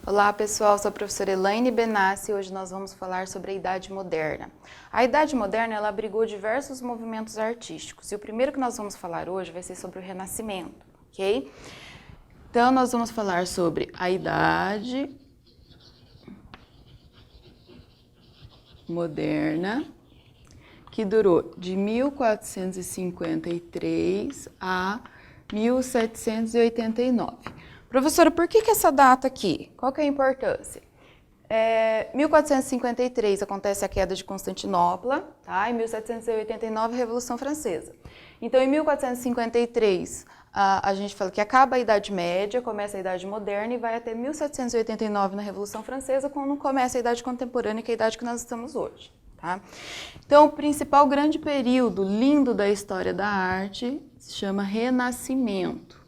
Olá pessoal, sou a professora Elaine Benassi e hoje nós vamos falar sobre a Idade Moderna. A Idade Moderna ela abrigou diversos movimentos artísticos e o primeiro que nós vamos falar hoje vai ser sobre o Renascimento, ok? Então nós vamos falar sobre a Idade Moderna, que durou de 1453 a 1789. Professora, por que essa data aqui? Qual que é a importância? 1453 acontece a queda de Constantinopla, tá? Em 1789 a Revolução Francesa. Então, em 1453, a gente fala que acaba a Idade Média, começa a Idade Moderna e vai até 1789 na Revolução Francesa, quando começa a Idade Contemporânea, que é a idade que nós estamos hoje. Tá? Então, o principal grande período lindo da história da arte se chama Renascimento.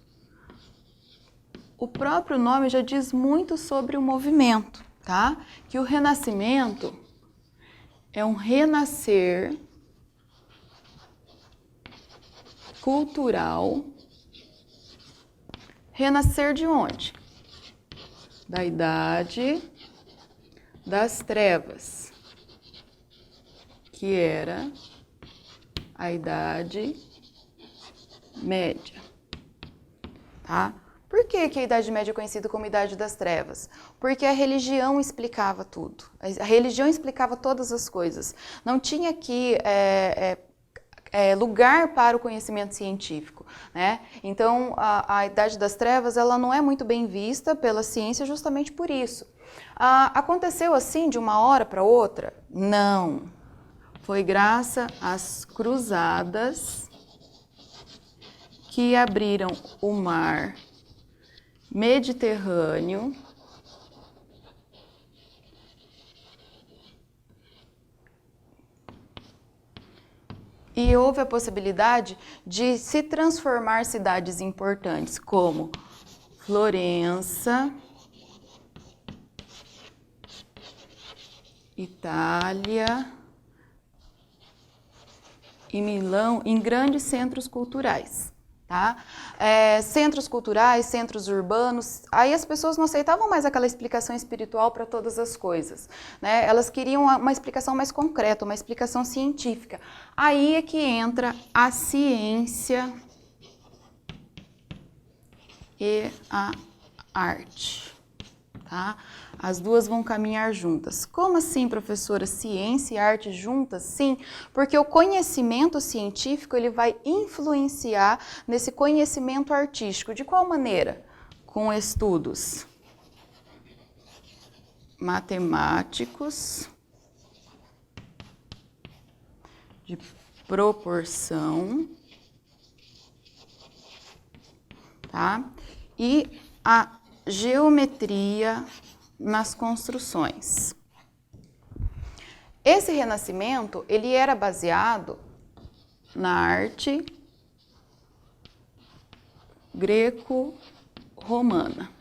O próprio nome já diz muito sobre o movimento, tá? Que o Renascimento é um renascer cultural. Renascer de onde? Da Idade das Trevas, que era a Idade Média, tá? Por que a Idade Média é conhecida como Idade das Trevas? Porque a religião explicava tudo. A religião explicava todas as coisas. Não tinha aqui lugar para o conhecimento científico, né? Então, a Idade das Trevas ela não é muito bem vista pela ciência justamente por isso. Aconteceu assim de uma hora para outra? Não. Foi graças às cruzadas que abriram o mar Mediterrâneo e houve a possibilidade de se transformar cidades importantes como Florença, Itália e Milão em grandes centros culturais. Tá? Centros culturais, centros urbanos, aí as pessoas não aceitavam mais aquela explicação espiritual para todas as coisas, né? Elas queriam uma explicação mais concreta, uma explicação científica. Aí é que entra a ciência e a arte, tá? As duas vão caminhar juntas. Como assim, professora? Ciência e arte juntas? Sim, porque o conhecimento científico ele vai influenciar nesse conhecimento artístico. De qual maneira? Com estudos matemáticos, de proporção, tá? E a geometria nas construções. Esse renascimento, ele era baseado na arte greco-romana.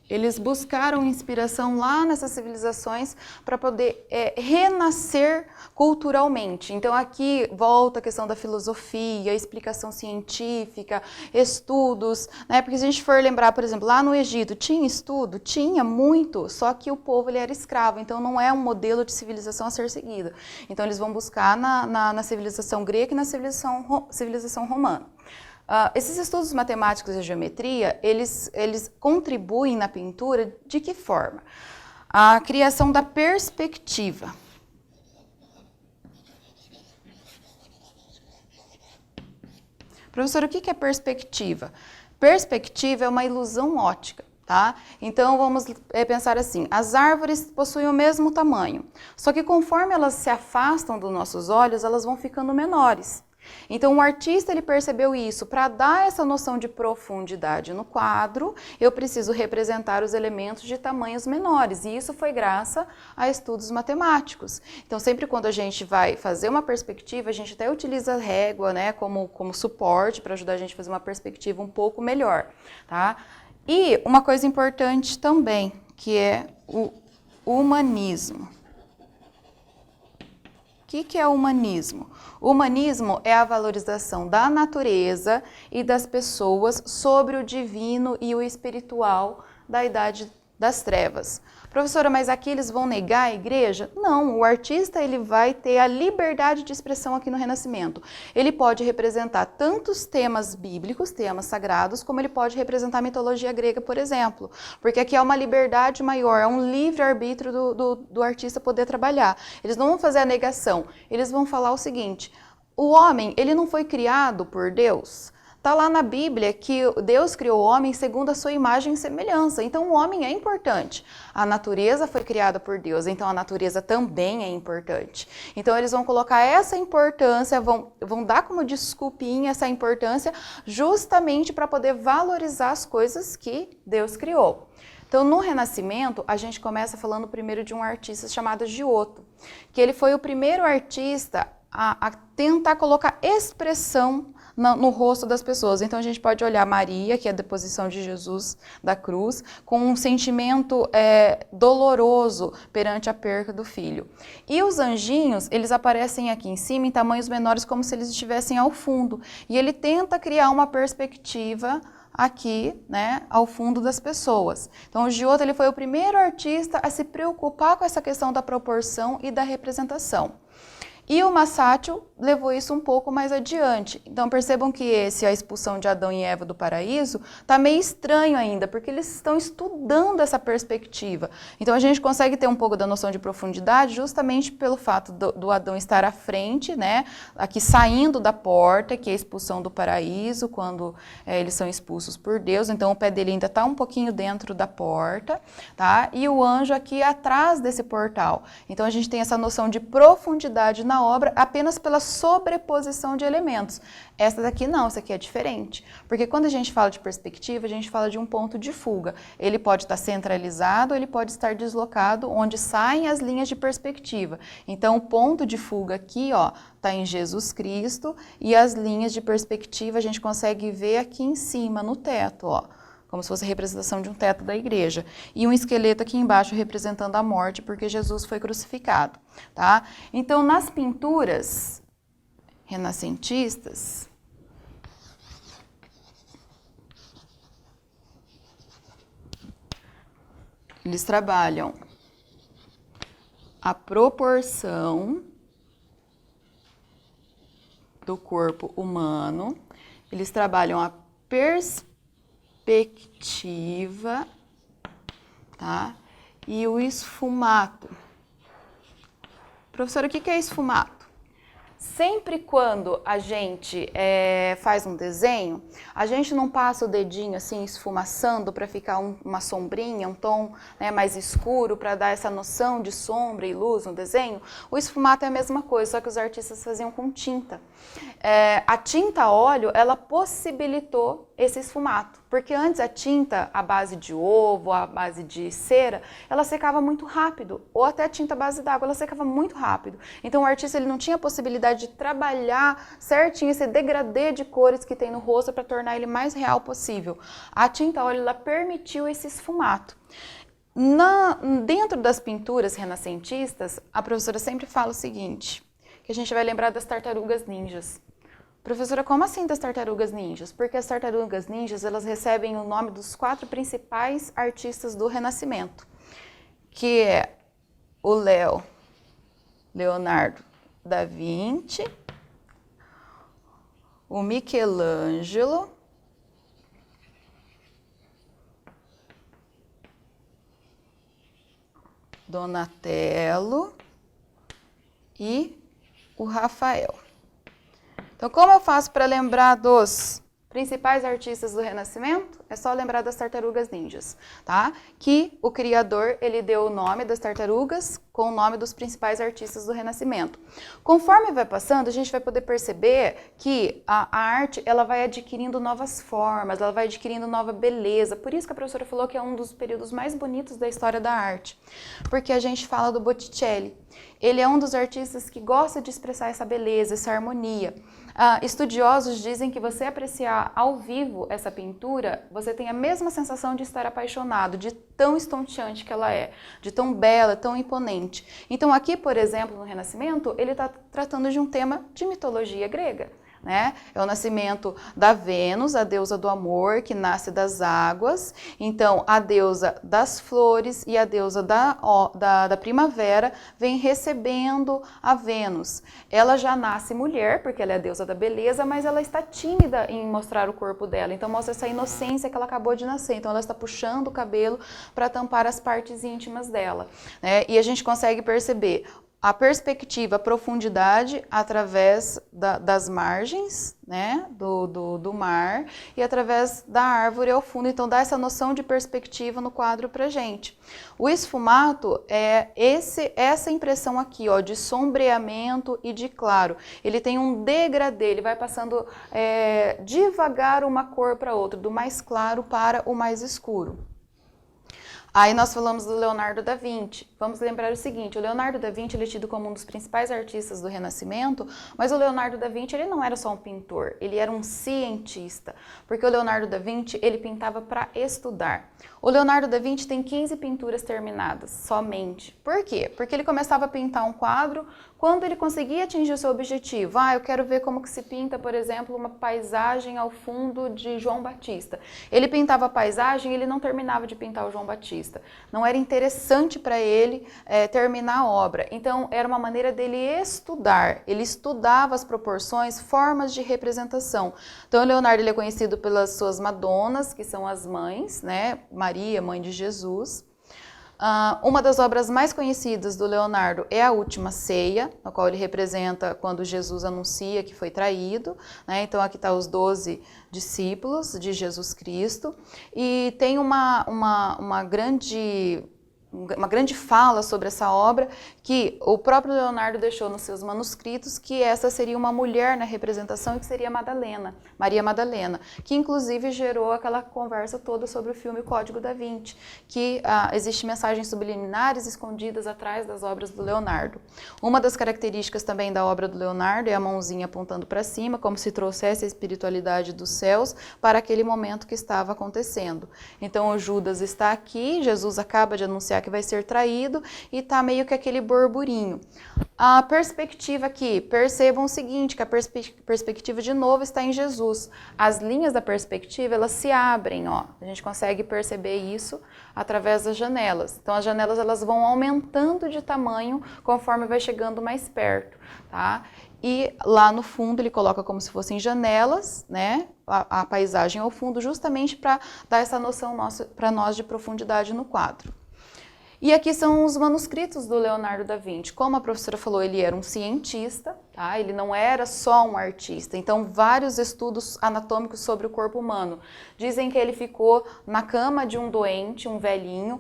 Eles buscaram inspiração lá nessas civilizações para poder renascer culturalmente. Então aqui volta a questão da filosofia, explicação científica, estudos, né? Porque se a gente for lembrar, por exemplo, lá no Egito, tinha estudo? Tinha muito, só que o povo ele era escravo, então não é um modelo de civilização a ser seguido. Então eles vão buscar na civilização grega e na civilização romana. Esses estudos matemáticos e geometria, eles contribuem na pintura de que forma? A criação da perspectiva. Professor, o que é perspectiva? Perspectiva é uma ilusão óptica, tá? Então vamos pensar assim, as árvores possuem o mesmo tamanho, só que conforme elas se afastam dos nossos olhos, elas vão ficando menores. Então o artista ele percebeu isso, para dar essa noção de profundidade no quadro, eu preciso representar os elementos de tamanhos menores, e isso foi graças a estudos matemáticos. Então sempre quando a gente vai fazer uma perspectiva, a gente até utiliza a régua, né, como suporte para ajudar a gente a fazer uma perspectiva um pouco melhor, tá? E uma coisa importante também, que é o Humanismo. O que é humanismo? O humanismo é a valorização da natureza e das pessoas sobre o divino e o espiritual da Idade das Trevas. Professora, mas aqui eles vão negar a igreja? Não, o artista ele vai ter a liberdade de expressão aqui no Renascimento. Ele pode representar tantos temas bíblicos, temas sagrados, como ele pode representar a mitologia grega, por exemplo. Porque aqui é uma liberdade maior, é um livre-arbítrio do artista poder trabalhar. Eles não vão fazer a negação, eles vão falar o seguinte: o homem, ele não foi criado por Deus? Está lá na Bíblia que Deus criou o homem segundo a sua imagem e semelhança. Então o homem é importante. A natureza foi criada por Deus, então a natureza também é importante. Então eles vão colocar essa importância, vão dar como desculpinha essa importância justamente para poder valorizar as coisas que Deus criou. Então, no Renascimento, a gente começa falando primeiro de um artista chamado Giotto, que ele foi o primeiro artista a tentar colocar expressão no rosto das pessoas. Então a gente pode olhar Maria, que é a deposição de Jesus da cruz, com um sentimento doloroso perante a perda do filho. E os anjinhos, eles aparecem aqui em cima em tamanhos menores, como se eles estivessem ao fundo. E ele tenta criar uma perspectiva aqui, né, ao fundo das pessoas. Então o Giotto ele foi o primeiro artista a se preocupar com essa questão da proporção e da representação. E o Masaccio levou isso um pouco mais adiante. Então percebam que a expulsão de Adão e Eva do paraíso está meio estranho ainda, porque eles estão estudando essa perspectiva. Então a gente consegue ter um pouco da noção de profundidade justamente pelo fato do Adão estar à frente, né, aqui saindo da porta, que é a expulsão do paraíso, quando eles são expulsos por Deus. Então o pé dele ainda está um pouquinho dentro da porta, tá? E o anjo aqui atrás desse portal. Então a gente tem essa noção de profundidade na obra apenas pela sobreposição de elementos. Essa daqui não, essa aqui é diferente. Porque quando a gente fala de perspectiva, a gente fala de um ponto de fuga. Ele pode estar centralizado, ele pode estar deslocado, onde saem as linhas de perspectiva. Então o ponto de fuga aqui, ó, está em Jesus Cristo, e as linhas de perspectiva a gente consegue ver aqui em cima, no teto, ó, como se fosse a representação de um teto da igreja. E um esqueleto aqui embaixo representando a morte, porque Jesus foi crucificado, tá? Então, nas pinturas renascentistas, eles trabalham a proporção do corpo humano, eles trabalham a perspectiva, tá? E o esfumato. Professora, o que é esfumato? Sempre quando a gente faz um desenho, a gente não passa o dedinho assim esfumaçando para ficar uma sombrinha, um tom, né, mais escuro, para dar essa noção de sombra e luz no desenho. O esfumato é a mesma coisa, só que os artistas faziam com tinta. A tinta a óleo, ela possibilitou esse esfumato, porque antes a tinta à base de ovo, à base de cera, ela secava muito rápido, ou até a tinta à base d'água, ela secava muito rápido. Então o artista ele não tinha a possibilidade de trabalhar certinho esse degradê de cores que tem no rosto para tornar ele mais real possível. A tinta a óleo ela permitiu esse esfumato. Dentro das pinturas renascentistas, a professora sempre fala o seguinte, que a gente vai lembrar das tartarugas ninjas. Professora, como assim das tartarugas ninjas? Porque as tartarugas ninjas, elas recebem o nome dos 4 principais artistas do Renascimento, que é o Leonardo da Vinci, o Michelangelo, Donatello e o Rafael. Então, como eu faço para lembrar dos principais artistas do Renascimento? É só lembrar das tartarugas ninjas, tá? Que o criador, ele deu o nome das tartarugas com o nome dos principais artistas do Renascimento. Conforme vai passando, a gente vai poder perceber que a arte, ela vai adquirindo novas formas, ela vai adquirindo nova beleza. Por isso que a professora falou que é um dos períodos mais bonitos da história da arte. Porque a gente fala do Botticelli. Ele é um dos artistas que gosta de expressar essa beleza, essa harmonia. Estudiosos dizem que você apreciar ao vivo essa pintura, você tem a mesma sensação de estar apaixonado, de tão estonteante que ela é, de tão bela, tão imponente. Então aqui, por exemplo, no Renascimento, ele está tratando de um tema de mitologia grega. Né? É o nascimento da Vênus, a deusa do amor, que nasce das águas. Então, a deusa das flores e a deusa da primavera vem recebendo a Vênus. Ela já nasce mulher, porque ela é a deusa da beleza, mas ela está tímida em mostrar o corpo dela. Então, mostra essa inocência que ela acabou de nascer. Então, ela está puxando o cabelo para tampar as partes íntimas dela. Né? E a gente consegue perceber a perspectiva, a profundidade através das margens, né, do mar e através da árvore ao fundo. Então dá essa noção de perspectiva no quadro pra gente. O esfumato é essa impressão aqui, ó, de sombreamento e de claro. Ele tem um degradê, ele vai passando devagar uma cor para outra, do mais claro para o mais escuro. Aí nós falamos do Leonardo da Vinci. Vamos lembrar o seguinte, o Leonardo da Vinci ele é tido como um dos principais artistas do Renascimento, mas o Leonardo da Vinci ele não era só um pintor, ele era um cientista, porque o Leonardo da Vinci ele pintava para estudar. O Leonardo da Vinci tem 15 pinturas terminadas, somente. Por quê? Porque ele começava a pintar um quadro quando ele conseguia atingir o seu objetivo. Eu quero ver como que se pinta, por exemplo, uma paisagem ao fundo de João Batista. Ele pintava a paisagem e ele não terminava de pintar o João Batista. Não era interessante para ele terminar a obra. Então, era uma maneira dele estudar. Ele estudava as proporções, formas de representação. Então, o Leonardo ele é conhecido pelas suas Madonas, que são as mães, né? Maria, mãe de Jesus. Uma das obras mais conhecidas do Leonardo é a Última Ceia, na qual ele representa quando Jesus anuncia que foi traído, né? Então aqui está os 12 discípulos de Jesus Cristo, e tem uma grande fala sobre essa obra que o próprio Leonardo deixou nos seus manuscritos, que essa seria uma mulher na representação e que seria Madalena, Maria Madalena, que inclusive gerou aquela conversa toda sobre o filme Código da Vinci, que existem mensagens subliminares escondidas atrás das obras do Leonardo. Uma das características também da obra do Leonardo é a mãozinha apontando para cima, como se trouxesse a espiritualidade dos céus para aquele momento que estava acontecendo. Então o Judas está aqui, Jesus acaba de anunciar que vai ser traído e tá meio que aquele burburinho. A perspectiva aqui, percebam o seguinte, que a perspectiva de novo está em Jesus. As linhas da perspectiva, elas se abrem, ó. A gente consegue perceber isso através das janelas. Então as janelas elas vão aumentando de tamanho conforme vai chegando mais perto, tá? E lá no fundo ele coloca como se fossem janelas, né? A paisagem ao fundo, justamente para dar essa noção para nós de profundidade no quadro. E aqui são os manuscritos do Leonardo da Vinci. Como a professora falou, ele era um cientista, tá? Ele não era só um artista. Então, vários estudos anatômicos sobre o corpo humano. Dizem que ele ficou na cama de um doente, um velhinho,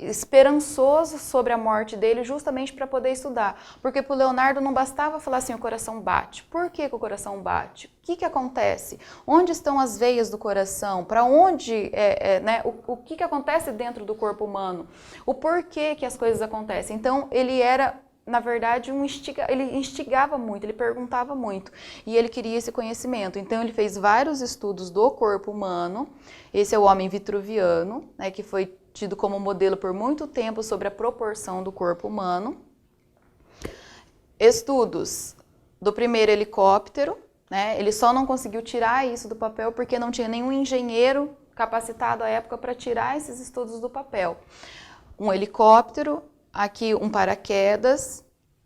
esperançoso sobre a morte dele, justamente para poder estudar. Porque para o Leonardo não bastava falar assim, o coração bate. Por que o coração bate? O que acontece? Onde estão as veias do coração? Para onde, né? O que acontece dentro do corpo humano? O porquê que as coisas acontecem? Então, ele era, na verdade, ele instigava muito, ele perguntava muito. E ele queria esse conhecimento. Então, ele fez vários estudos do corpo humano. Esse é o homem vitruviano, né? Que foi tido como modelo por muito tempo sobre a proporção do corpo humano. Estudos do primeiro helicóptero. Né? Ele só não conseguiu tirar isso do papel porque não tinha nenhum engenheiro capacitado à época para tirar esses estudos do papel. Um helicóptero, aqui um paraquedas,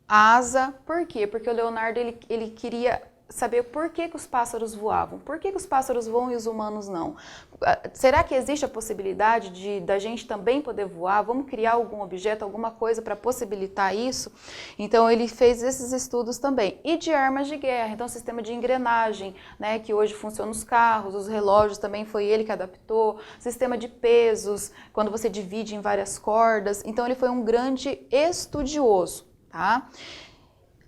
asa. Por quê? Porque o Leonardo ele queria saber por que os pássaros voavam. Por que os pássaros voam e os humanos não? Será que existe a possibilidade da gente também poder voar? Vamos criar algum objeto, alguma coisa para possibilitar isso? Então ele fez esses estudos também. E de armas de guerra, então sistema de engrenagem, né, que hoje funciona nos carros, os relógios também foi ele que adaptou, sistema de pesos, quando você divide em várias cordas. Então ele foi um grande estudioso, tá?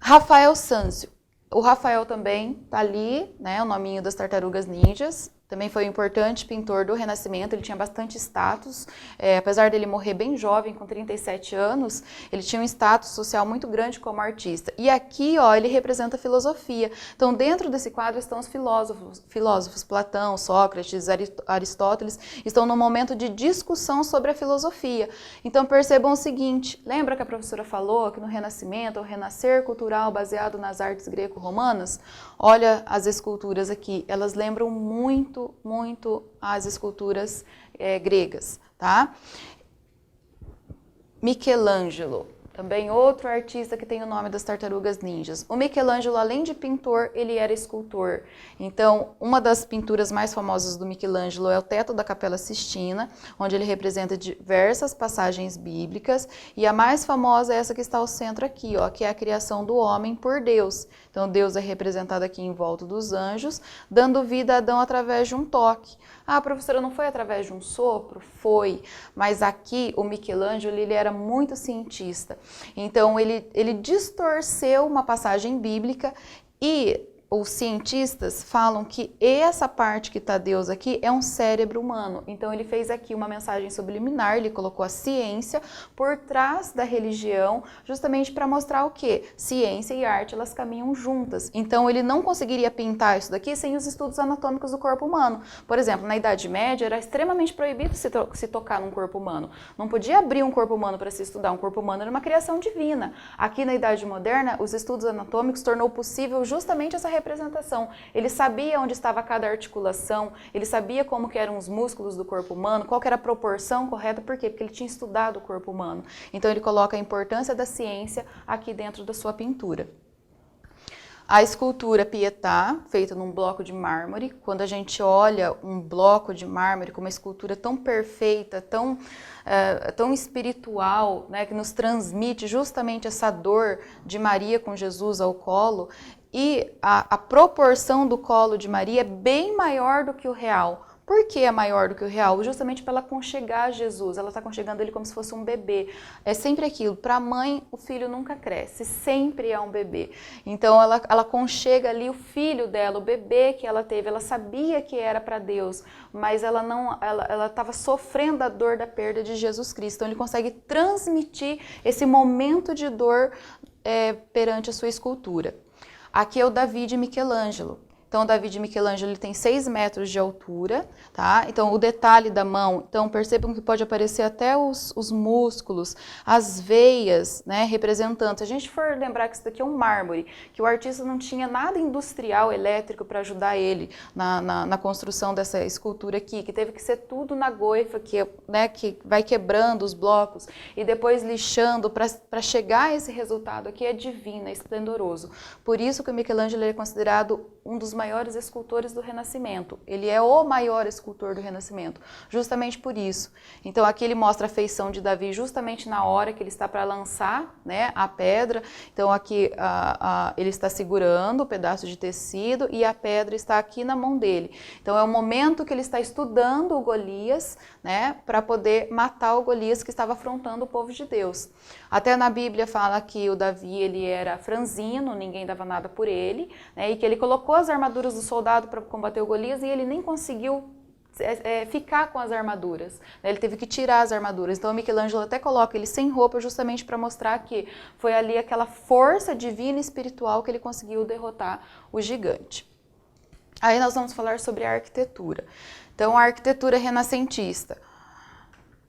Rafael Sanzio. O Rafael também tá ali, né, o nominho das tartarugas ninjas. também foi um importante pintor do Renascimento, ele tinha bastante status, apesar dele morrer bem jovem, com 37 anos, ele tinha um status social muito grande como artista. E aqui, ó, ele representa a filosofia. Então, dentro desse quadro estão os filósofos Platão, Sócrates, Aristóteles, estão no momento de discussão sobre a filosofia. Então, percebam o seguinte, lembra que a professora falou que no Renascimento, o renascer cultural baseado nas artes greco-romanas? Olha as esculturas aqui, elas lembram muito, muito as esculturas gregas, tá? Michelangelo, também outro artista que tem o nome das tartarugas ninjas. O Michelangelo, além de pintor, ele era escultor. Então, uma das pinturas mais famosas do Michelangelo é o teto da Capela Sistina, onde ele representa diversas passagens bíblicas, e a mais famosa é essa que está ao centro aqui, ó, que é a criação do homem por Deus. Então, Deus é representado aqui em volta dos anjos, dando vida a Adão através de um toque. Ah, professora, não foi através de um sopro? Foi, mas aqui o Michelangelo, ele era muito cientista. Então, ele distorceu uma passagem bíblica e os cientistas falam que essa parte que está Deus aqui é um cérebro humano. Então, ele fez aqui uma mensagem subliminar, ele colocou a ciência por trás da religião, justamente para mostrar o quê? Ciência e arte, elas caminham juntas. Então, ele não conseguiria pintar isso daqui sem os estudos anatômicos do corpo humano. Por exemplo, na Idade Média, era extremamente proibido se tocar num corpo humano. Não podia abrir um corpo humano para se estudar. Um corpo humano era uma criação divina. Aqui na Idade Moderna, os estudos anatômicos tornou possível justamente essa representação. Ele sabia onde estava cada articulação, ele sabia como que eram os músculos do corpo humano, qual que era a proporção correta, por quê? Porque ele tinha estudado o corpo humano. Então ele coloca a importância da ciência aqui dentro da sua pintura. A escultura Pietà, feita num bloco de mármore, quando a gente olha um bloco de mármore com uma escultura tão perfeita, tão espiritual, né, que nos transmite justamente essa dor de Maria com Jesus ao colo, e a proporção do colo de Maria é bem maior do que o real. Por que é maior do que o real? Justamente para ela aconchegar Jesus, ela está aconchegando ele como se fosse um bebê. É sempre aquilo, para a mãe o filho nunca cresce, sempre é um bebê. Então ela aconchega ali o filho dela, o bebê que ela teve, ela sabia que era para Deus, mas ela estava sofrendo a dor da perda de Jesus Cristo. Então ele consegue transmitir esse momento de dor perante a sua escultura. Aqui é o Davi de Michelangelo. Então, o Davi de Michelangelo ele tem 6 metros de altura, tá? Então, o detalhe da mão, então percebam que pode aparecer até os músculos, as veias, né, representando. Se a gente for lembrar que isso daqui é um mármore, que o artista não tinha nada industrial, elétrico para ajudar ele na construção dessa escultura aqui, que teve que ser tudo na goifa, que vai quebrando os blocos e depois lixando para chegar a esse resultado aqui, é divino, é esplendoroso. Por isso que o Michelangelo é considerado um dos maiores escultores do Renascimento. Ele é o maior escultor do Renascimento, justamente por isso. Então aqui ele mostra a feição de Davi justamente na hora que ele está para lançar, né, a pedra. Então aqui ele está segurando o pedaço de tecido e a pedra está aqui na mão dele. Então é o momento que ele está estudando o Golias, né, para poder matar o Golias que estava afrontando o povo de Deus. Até na Bíblia fala que o Davi ele era franzino, ninguém dava nada por ele, né, e que ele colocou as armaduras do soldado para combater o Golias e ele nem conseguiu ficar com as armaduras, né? Ele teve que tirar as armaduras. Então o Michelangelo até coloca ele sem roupa justamente para mostrar que foi ali aquela força divina e espiritual que ele conseguiu derrotar o gigante. Aí nós vamos falar sobre a arquitetura. Então a arquitetura renascentista.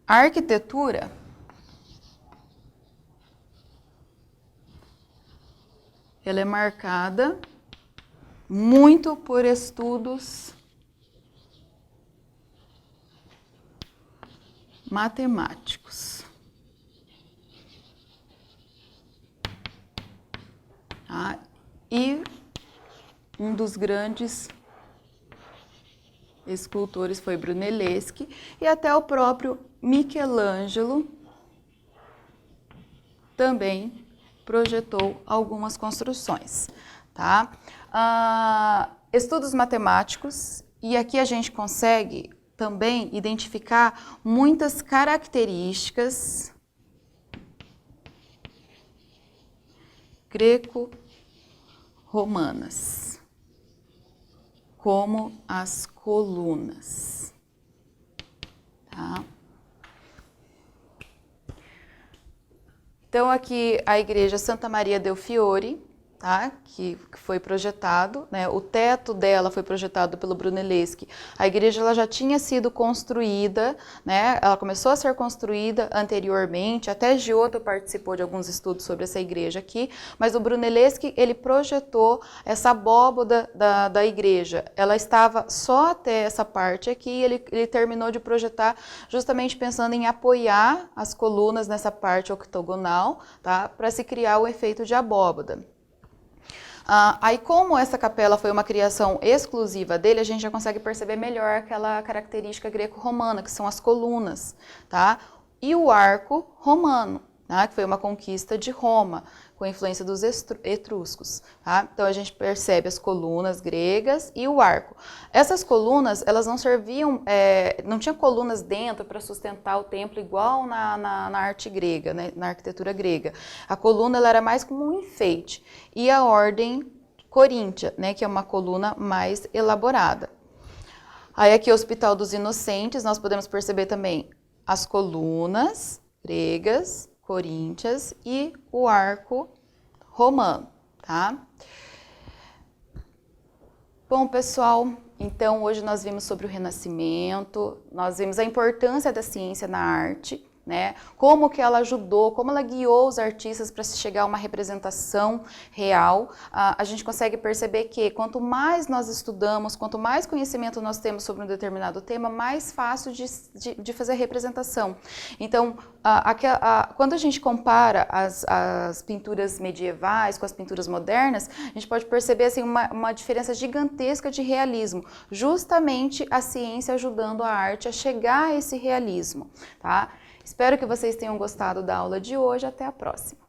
A arquitetura ela é marcada muito por estudos matemáticos. Tá? E um dos grandes escultores foi Brunelleschi e até o próprio Michelangelo também projetou algumas construções. Tá? Estudos matemáticos, e aqui a gente consegue também identificar muitas características greco-romanas. como as colunas. Tá? Então, aqui a igreja Santa Maria del Fiore, tá? Que foi projetado, né? O teto dela foi projetado pelo Brunelleschi. A igreja ela já tinha sido construída, né? Ela começou a ser construída anteriormente, até Giotto participou de alguns estudos sobre essa igreja aqui, mas o Brunelleschi, ele projetou essa abóboda da igreja. Ela estava só até essa parte aqui, ele terminou de projetar justamente pensando em apoiar as colunas nessa parte octogonal, tá? Para se criar o efeito de abóboda. Aí, como essa capela foi uma criação exclusiva dele, a gente já consegue perceber melhor aquela característica greco-romana, que são as colunas, tá? E o arco romano, tá? Que foi uma conquista de Roma, com a influência dos etruscos, tá? Então, a gente percebe as colunas gregas e o arco. Essas colunas, elas não serviam, não tinha colunas dentro para sustentar o templo igual na arte grega, né? Na arquitetura grega. A coluna ela era mais como um enfeite. E a ordem coríntia, né? Que é uma coluna mais elaborada. Aí aqui o Hospital dos Inocentes, nós podemos perceber também as colunas gregas, coríntias e o arco romano, tá? Bom, pessoal, então hoje nós vimos sobre o Renascimento, nós vimos a importância da ciência na arte, né? Como que ela ajudou, como ela guiou os artistas para se chegar a uma representação real. A gente consegue perceber que quanto mais nós estudamos, quanto mais conhecimento nós temos sobre um determinado tema, mais fácil de fazer a representação. Então, quando a gente compara as pinturas medievais com as pinturas modernas, a gente pode perceber assim, uma diferença gigantesca de realismo, justamente a ciência ajudando a arte a chegar a esse realismo, tá? Espero que vocês tenham gostado da aula de hoje. Até a próxima!